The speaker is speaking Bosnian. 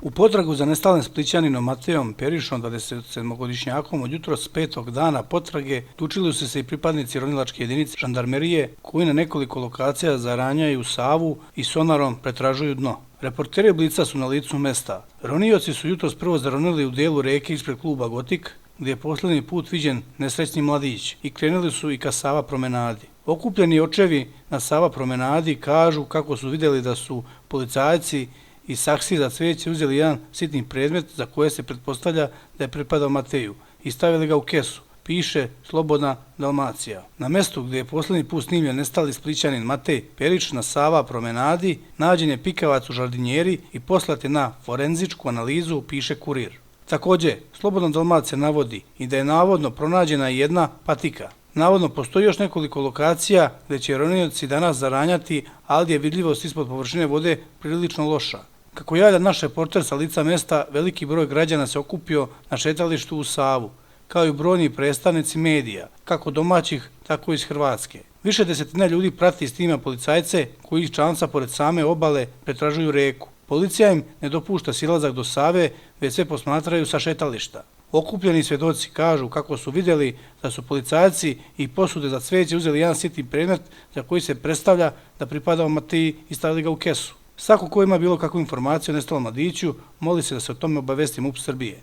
U potragu za nestalim Splićaninom Matejom Perišom, 27-godišnjakom, od jutros 5. dana potrage tučili su se i pripadnici ronilačke jedinice žandarmerije koji na nekoliko lokacija zaranjaju Savu i sonarom pretražuju dno. Reporteri Blica su na licu mesta. Ronioci su jutros prvo zaronili u delu reke ispred kluba Gotik, gdje je posljednji put viđen nesrećni mladić, i krenuli su i ka Sava promenadi. Okupljeni očevi na Sava promenadi kažu kako su vidjeli da su policajci iz saksije za cvijeće uzeli jedan sitni predmet za koje se pretpostavlja da je pripadao Mateju i stavili ga u kesu, piše Slobodna Dalmacija. Na mestu gdje je posljednji put snimljen nestali Splićanin Matej Perić na Sava promenadi nađen je pikavac u žardinjeri i poslat je na forenzičku analizu, piše Kurir. Također, Slobodna Dalmacija navodi i da je navodno pronađena jedna patika. Navodno postoji još nekoliko lokacija gdje će ronioci danas zaranjati, ali je vidljivost ispod površine vode prilično loša. Kako javlja naš reporter sa lica mesta, veliki broj građana se okupio na šetalištu u Savu, kao i brojni predstavnici medija, kako domaćih, tako i iz Hrvatske. Više desetina ljudi prati s tima policajce koji iz čamca pored same obale pretražuju reku. Policija im ne dopušta silazak do Save, već sve posmatraju sa šetališta. Okupljeni svjedoci kažu kako su vidjeli da su policajci i posude za cvijeće uzeli jedan sitni predmet za koji se predstavlja da pripadao Mateji i stavili ga u kesu. Svako ko ima bilo kakvu informaciju o nestalom mladiću, moli se da se o tome obavesti MUP Srbije.